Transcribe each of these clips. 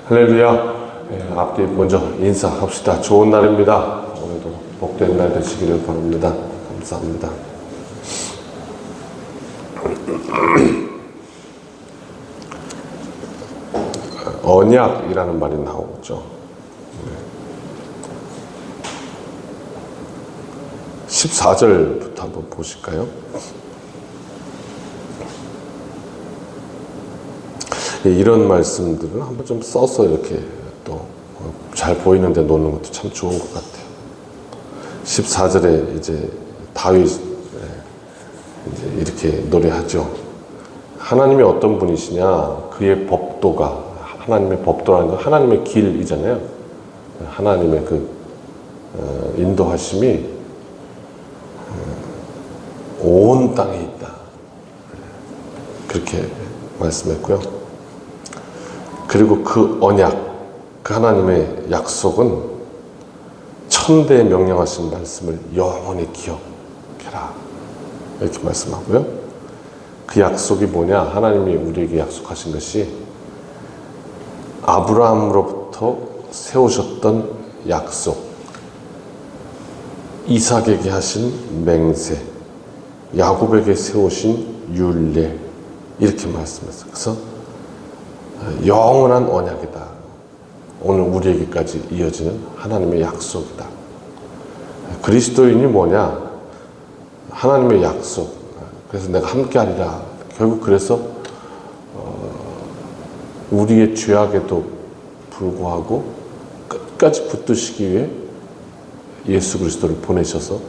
할렐루야. 앞뒤 먼저 인사합시다. 좋은 날입니다. 오늘도 복된 날 되시기를 바랍니다. 감사합니다. 언약이라는 말이 나오죠. 14절부터 한번 보실까요? 이런 말씀들을 한번 좀 써서 이렇게 또 잘 보이는데 놓는 것도 참 좋은 것 같아요. 14절에 이제 다윗 이제 이렇게 노래하죠. 하나님이 어떤 분이시냐? 그의 법도가, 하나님의 법도라는 건 하나님의 길이잖아요. 하나님의 그 인도하심이 온 땅에 있다. 그렇게 말씀했고요. 그리고 그 언약, 그 하나님의 약속은 천대에 명령하신 말씀을 영원히 기억해라. 이렇게 말씀하고요. 그 약속이 뭐냐? 하나님이 우리에게 약속하신 것이 아브라함으로부터 세우셨던 약속, 이삭에게 하신 맹세, 야곱에게 세우신 율례, 이렇게 말씀했어요. 그래서 영원한 언약이다. 오늘 우리에게까지 이어지는 하나님의 약속이다. 그리스도인이 뭐냐? 하나님의 약속. 그래서 내가 함께하리라. 결국 그래서 우리의 죄악에도 불구하고 끝까지 붙드시기 위해 예수 그리스도를 보내셔서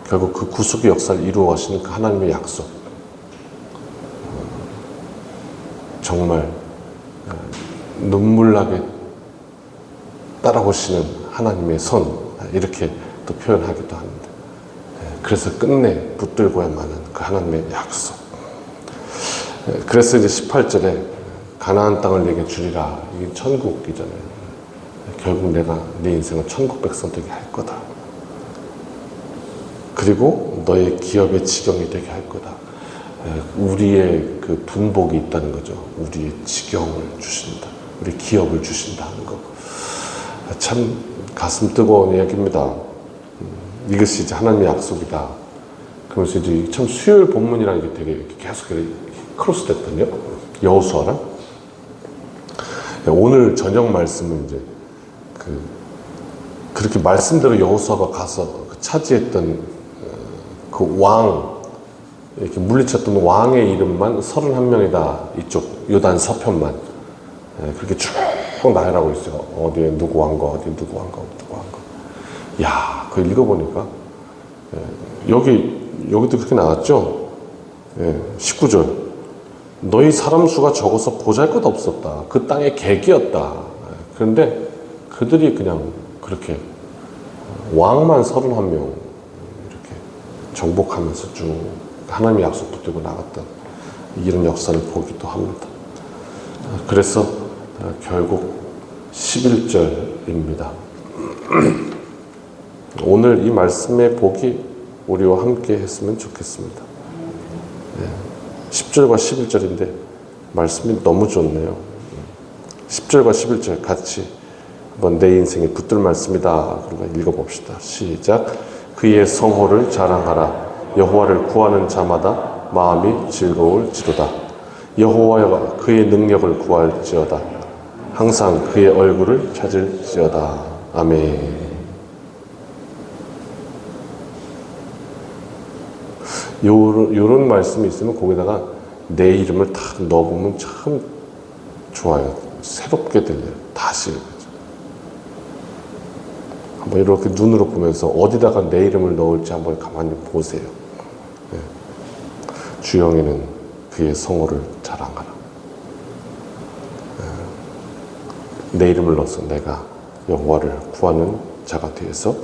결국 그 구속의 역사를 이루어 가시는 그 하나님의 약속. 정말 눈물나게 따라오시는 하나님의 손, 이렇게 또 표현하기도 하는데, 그래서 끝내 붙들고야만은 그 하나님의 약속. 그래서 이제 18절에 가나안 땅을 내게 주리라. 이게 천국이잖아요. 결국 내가 내 인생을 천국 백성 되게 할 거다. 그리고 너의 기업의 지경이 되게 할 거다. 우리의 그 분복이 있다는 거죠. 우리의 지경을 주신다. 우리 기업을 주신다 하는 거. 참 가슴 뜨거운 이야기입니다. 이것이 이제 하나님의 약속이다. 그러면서 이제 참 수요일 본문이랑 이게 되게 이렇게 계속 크로스 됐거든요. 여호수아랑. 오늘 저녁 말씀은 이제 그렇게 말씀대로 여호수아가 가서 차지했던 그 왕, 이렇게 물리쳤던 왕의 이름만 31명이다. 이쪽 요단 서편만. 그렇게 쭉 나열하고 있어요. 어디에 누구 왕과 어디 누구 왕과 누구 왕과. 야, 그거 읽어보니까 여기도 그렇게 나왔죠. 19절. 너희 사람 수가 적어서 보잘것 없었다. 그 땅의 객이었다. 그런데 그들이 그냥 그렇게 왕만 31명 이렇게 정복하면서 쭉 하나님의 약속 붙들고 나갔던 이런 역사를 보기도 합니다. 그래서 결국 11절입니다. 오늘 이 말씀의 복이 우리와 함께 했으면 좋겠습니다. 10절과 11절인데 말씀이 너무 좋네요. 10절과 11절 같이 한번 내 인생에 붙들 말씀이다. 그러니까 읽어봅시다. 시작. 그의 성호를 자랑하라. 여호와를 구하는 자마다 마음이 즐거울지로다. 여호와가 그의 능력을 구할지어다. 항상 그의 얼굴을 찾을지어다. 아멘. 요런 말씀이 있으면 거기다가 내 이름을 딱 넣어보면 참 좋아요. 새롭게 들려요. 다시. 한번 이렇게 눈으로 보면서 어디다가 내 이름을 넣을지 한번 가만히 보세요. 주영이는 그의 성호를 자랑하라. 내 이름을 넣어서 내가 여호와를 구하는 자가 되어서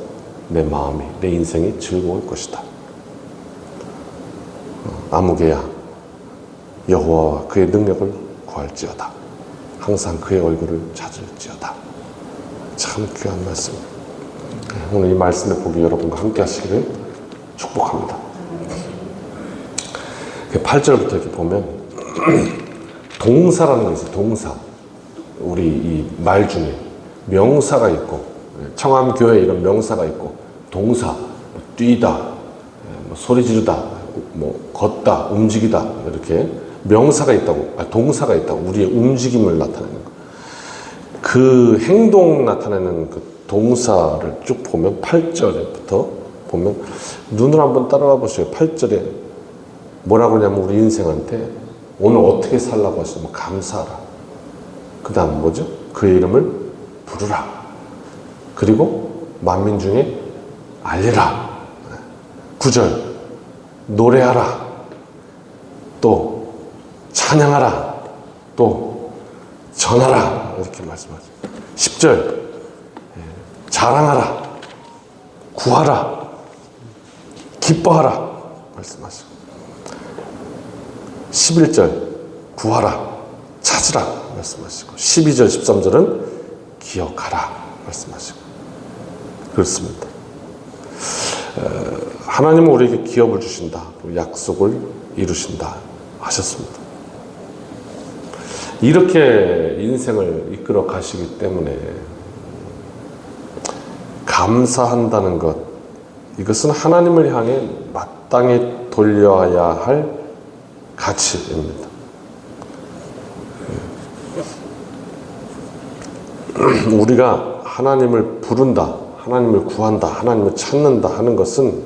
내 마음이, 내 인생이 즐거울 것이다. 아무개야, 여호와와 그의 능력을 구할지어다. 항상 그의 얼굴을 찾을지어다. 참 귀한 말씀. 오늘 이 말씀의 복이 여러분과 함께 하시기를 축복합니다. 8절부터 이렇게 보면 동사라는 게 있어요. 동사. 우리 이 말 중에 명사가 있고, 청암교회 이런 명사가 있고, 동사, 뭐 뛰다, 뭐 소리 지르다, 뭐 걷다, 움직이다, 이렇게 명사가 있다고, 동사가 있다고, 우리의 움직임을 나타내는 거. 그 행동 나타내는 그 동사를 쭉 보면 8절부터 보면 눈을 한번 따라가 보세요. 8절에 뭐라고 하냐면 우리 인생한테 오늘 어떻게 살라고 하시면 감사하라. 그 다음 뭐죠? 그의 이름을 부르라. 그리고 만민 중에 알리라. 9절 노래하라. 또 찬양하라. 또 전하라. 이렇게 말씀하죠. 10절 자랑하라. 구하라. 기뻐하라. 말씀하시고 11절 구하라. 찾으라. 말씀하시고 12절 13절은 기억하라. 말씀하시고 그렇습니다. 하나님은 우리에게 기업을 주신다. 약속을 이루신다 하셨습니다. 이렇게 인생을 이끌어 가시기 때문에 감사한다는 것, 이것은 하나님을 향해 마땅히 돌려야 할 가치입니다. 우리가 하나님을 부른다, 하나님을 구한다, 하나님을 찾는다 하는 것은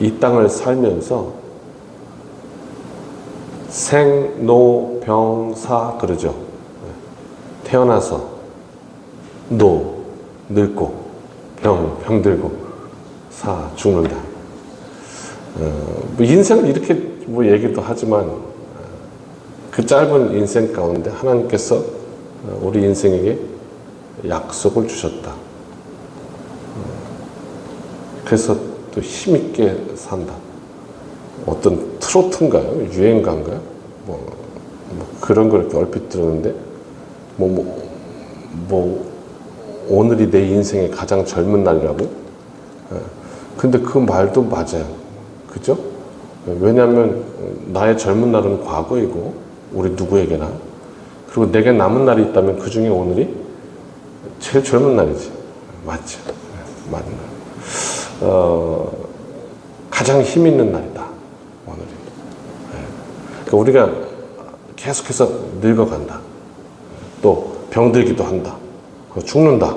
이 땅을 살면서 생로병사 그러죠. 태어나서 늙고 병들고 사 죽는다. 인생을 이렇게 얘기도 하지만 그 짧은 인생 가운데 하나님께서 우리 인생에게 약속을 주셨다. 그래서 또 힘있게 산다. 어떤 트로트인가요? 유행가인가요? 뭐 그런 걸 이렇게 얼핏 들었는데 오늘이 내 인생의 가장 젊은 날이라고? 근데 그 말도 맞아요. 그죠? 왜냐하면 나의 젊은 날은 과거이고 우리 누구에게나, 그리고 내게 남은 날이 있다면 그 중에 오늘이 제일 젊은 날이지. 맞죠? 맞는 날. 가장 힘 있는 날이다. 오늘이. 그러니까 우리가 계속해서 늙어간다. 또 병들기도 한다. 죽는다.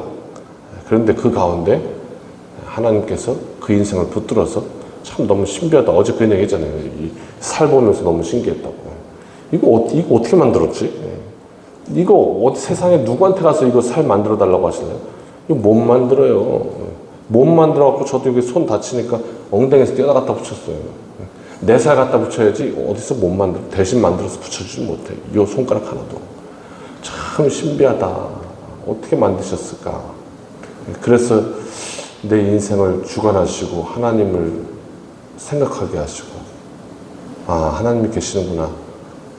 그런데 그 가운데 하나님께서 그 인생을 붙들어서 참 너무 신비하다. 어제 그런 얘기 했잖아요. 살 보면서 너무 신기했다고. 이거 어떻게 만들었지? 이거 어디 세상에 누구한테 가서 이거 살 만들어 달라고 하시나요? 이거 못 만들어요. 못 만들어갖고 저도 여기 손 다치니까 엉덩이에서 떼다 갖다 붙였어요. 내 살 갖다 붙여야지 어디서 못 만들어. 대신 만들어서 붙여주지 못해. 요 손가락 하나도. 참 신비하다. 어떻게 만드셨을까? 그래서 내 인생을 주관하시고 하나님을 생각하게 하시고, 하나님이 계시는구나.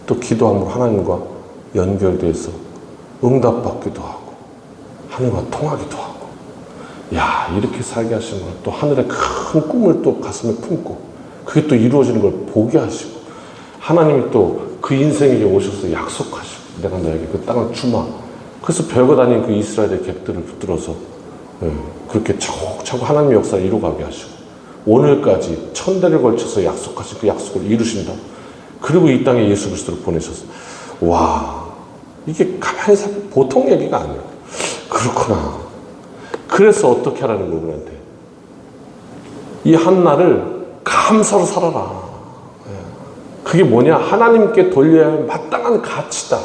또 기도함으로 하나님과 연결돼서 응답받기도 하고 하늘과 통하기도 하고, 이렇게 살게 하시는구나. 또 하늘의 큰 꿈을 또 가슴에 품고 그게 또 이루어지는 걸 보게 하시고, 하나님이 또 그 인생에게 오셔서 약속하시고 내가 너에게 그 땅을 주마. 그래서 별거 아닌 그 이스라엘의 객들을 붙들어서 그렇게 차곡차곡 하나님의 역사를 이루어가게 하시고, 오늘까지 1000대를 걸쳐서 약속하신 그 약속을 이루신다. 그리고 이 땅에 예수 그리스도를 보내셔서, 이게 가만히 생각하면 보통 얘기가 아니에요. 그렇구나. 그래서 어떻게 하라는 거예요, 우리한테. 이 한날을 감사로 살아라. 그게 뭐냐? 하나님께 돌려야 할 마땅한 가치다.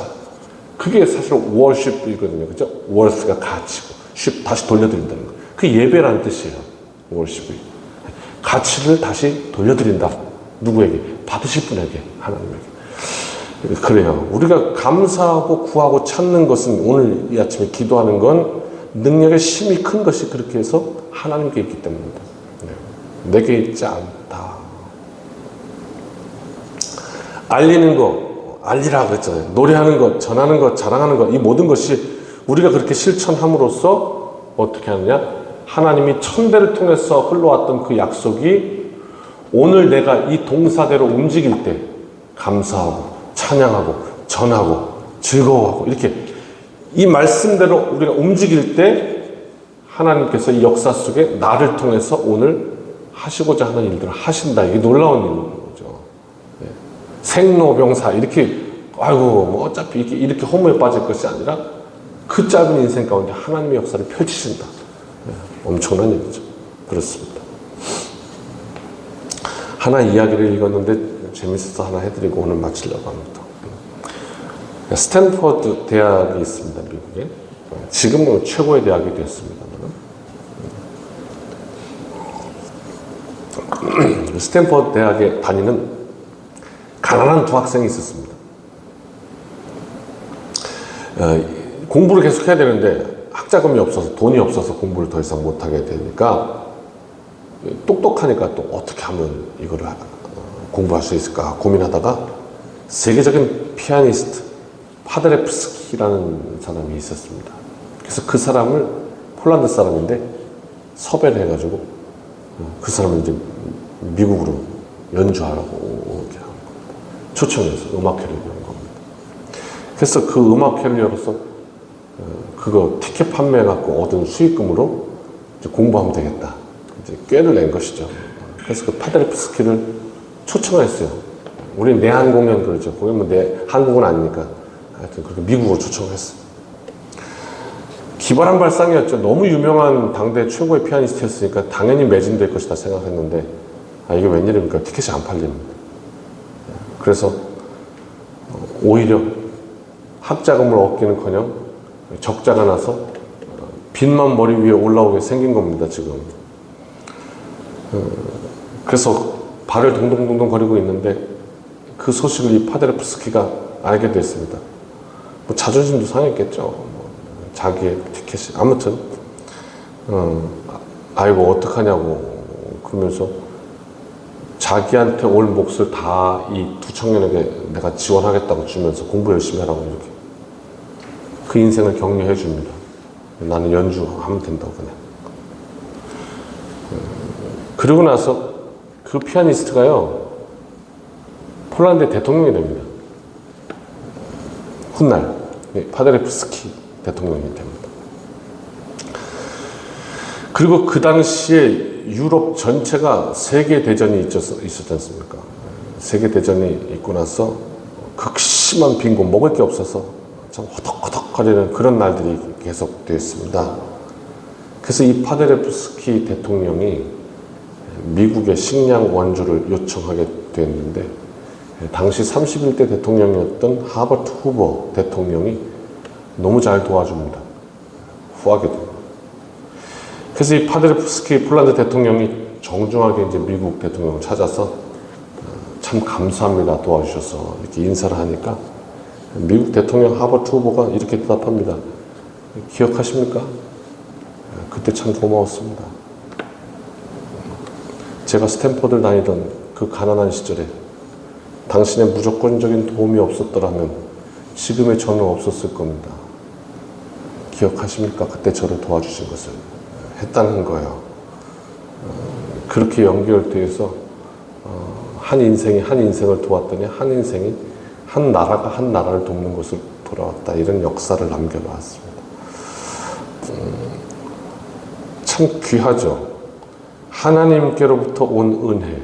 그게 사실 월십이거든요. 그죠? 월스가 가치고, 다시 돌려드린다는 거. 그 예배라는 뜻이에요. 월십이. 가치를 다시 돌려드린다. 누구에게? 받으실 분에게, 하나님에게. 그래요. 우리가 감사하고 구하고 찾는 것은, 오늘 이 아침에 기도하는 건 능력의 힘이 큰 것이 그렇게 해서 하나님께 있기 때문입니다. 내게 있지 않다. 알리는 거, 알리라 그랬잖아요. 노래하는 것, 전하는 것, 자랑하는 것, 이 모든 것이 우리가 그렇게 실천함으로써 어떻게 하느냐? 하나님이 1000대를 통해서 흘러왔던 그 약속이 오늘 내가 이 동사대로 움직일 때 감사하고 찬양하고 전하고 즐거워하고 이렇게 이 말씀대로 우리가 움직일 때 하나님께서 이 역사 속에 나를 통해서 오늘 하시고자 하는 일들을 하신다. 이게 놀라운 일인 거죠. 네. 생로병사 이렇게 아이고 뭐 어차피 이렇게 허무에 빠질 것이 아니라 그 짧은 인생 가운데 하나님의 역사를 펼치신다. 네. 엄청난 일이죠. 그렇습니다. 하나 이야기를 읽었는데 재밌어서 하나 해드리고 오늘 마치려고 합니다. 스탠퍼드 대학이 있습니다. 미국에. 지금은 최고의 대학이 되었습니다. 스탠퍼드 대학에 다니는 가난한 두 학생이 있었습니다. 공부를 계속 해야 되는데 학자금이 없어서 돈이 없어서 공부를 더 이상 못하게 되니까 똑똑하니까 또 어떻게 하면 이거를 공부할 수 있을까 고민하다가 세계적인 피아니스트 파드레프스키라는 사람이 있었습니다. 그래서 그 사람을 폴란드 사람인데 섭외를 해가지고 그 사람을 이제 미국으로 연주하라고 이렇게 초청해서 음악회를 여는 겁니다. 그래서 그 음악회를 열어서 그거 티켓 판매해갖고 얻은 수익금으로 이제 공부하면 되겠다. 이제 꾀를 낸 것이죠. 그래서 그 파드레프스키를 초청했어요. 우리는 내한 공연 그러죠. 거기 뭐 한국은 아니니까 하여튼 그렇게 미국으로 초청했어요. 기발한 발상이었죠. 너무 유명한 당대 최고의 피아니스트였으니까 당연히 매진될 것이다 생각했는데 이게 웬일입니까? 티켓이 안 팔립니다. 그래서 오히려 학자금을 얻기는커녕 적자가 나서 빚만 머리 위에 올라오게 생긴 겁니다. 지금. 그래서 발을 동동동동 거리고 있는데 그 소식을 이 파드레프스키가 알게 됐습니다. 뭐 자존심도 상했겠죠. 자기의 티켓이. 아무튼 아이고 어떡하냐고 그러면서 자기한테 올 몫을 다 이 두 청년에게 내가 지원하겠다고 주면서 공부 열심히 하라고 이렇게 그 인생을 격려해 줍니다. 나는 연주하면 된다고 그냥. 그러고 나서 그 피아니스트가요 폴란드 대통령이 됩니다. 훗날 파드레프스키 대통령이 됩니다. 그리고 그 당시에 유럽 전체가 세계대전이 있었지 않습니까? 세계대전이 있고 나서 극심한 빈곤, 먹을 게 없어서 참 허덕허덕거리는 그런 날들이 계속되었습니다. 그래서 이 파드레프스키 대통령이 미국의 식량 원조를 요청하게 됐는데 당시 31대 대통령이었던 하버트 후보 대통령이 너무 잘 도와줍니다. 후하게 됩니다. 그래서 이 파드레프스키 폴란드 대통령이 정중하게 이제 미국 대통령을 찾아서 참 감사합니다 도와주셔서 이렇게 인사를 하니까 미국 대통령 하버트 후보가 이렇게 대답합니다. 기억하십니까? 그때 참 고마웠습니다. 제가 스탠퍼드를 다니던 그 가난한 시절에 당신의 무조건적인 도움이 없었더라면 지금의 저는 없었을 겁니다. 기억하십니까? 그때 저를 도와주신 것을 했다는 거예요. 그렇게 연결되어서 한 인생이 한 인생을 도왔더니 한 인생이 한 나라가 한 나라를 돕는 것을 돌아왔다. 이런 역사를 남겨놓았습니다. 참 귀하죠. 하나님께로부터 온 은혜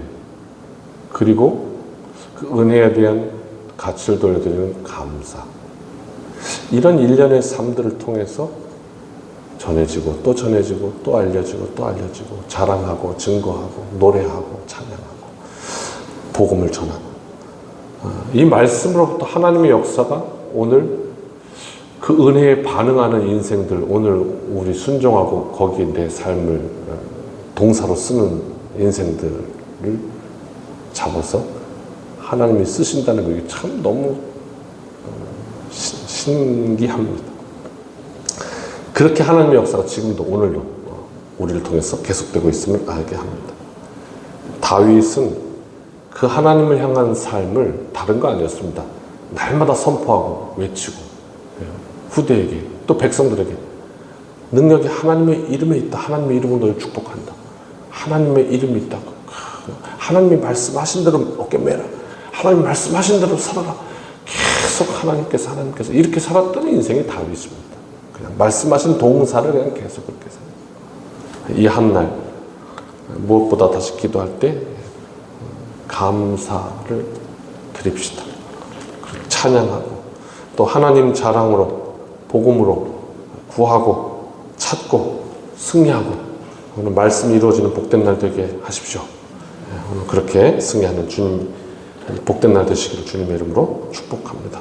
그리고 그 은혜에 대한 가치를 돌려드리는 감사 이런 일련의 삶들을 통해서 전해지고 또 전해지고 또 알려지고 또 알려지고 자랑하고 증거하고 노래하고 찬양하고 복음을 전하고 이 말씀으로부터 하나님의 역사가 오늘 그 은혜에 반응하는 인생들 오늘 우리 순종하고 거기에 내 삶을 동사로 쓰는 인생들을 잡아서 하나님이 쓰신다는 것이 참 너무 신기합니다. 그렇게 하나님의 역사가 지금도 오늘도 우리를 통해서 계속되고 있음을 알게 합니다. 다윗은 그 하나님을 향한 삶을 다른 거 아니었습니다. 날마다 선포하고 외치고 후대에게 또 백성들에게 능력이 하나님의 이름에 있다. 하나님의 이름으로 너를 축복한다. 하나님의 이름이 있다. 하나님이 말씀하신 대로 어깨 매라. 하나님 말씀하신 대로 살아라. 계속 계속 하나님께서 이렇게 살았더니 인생이 다윗입니다. 그냥 말씀하신 동사를 그냥 계속 그렇게 살아요. 이 한 날 무엇보다 다시 기도할 때 감사를 드립시다. 찬양하고 또 하나님 자랑으로 복음으로 구하고 찾고 승리하고 오늘 말씀이 이루어지는 복된 날 되게 하십시오. 오늘 그렇게 승리하는 주님 복된 날 되시기를 주님의 이름으로 축복합니다.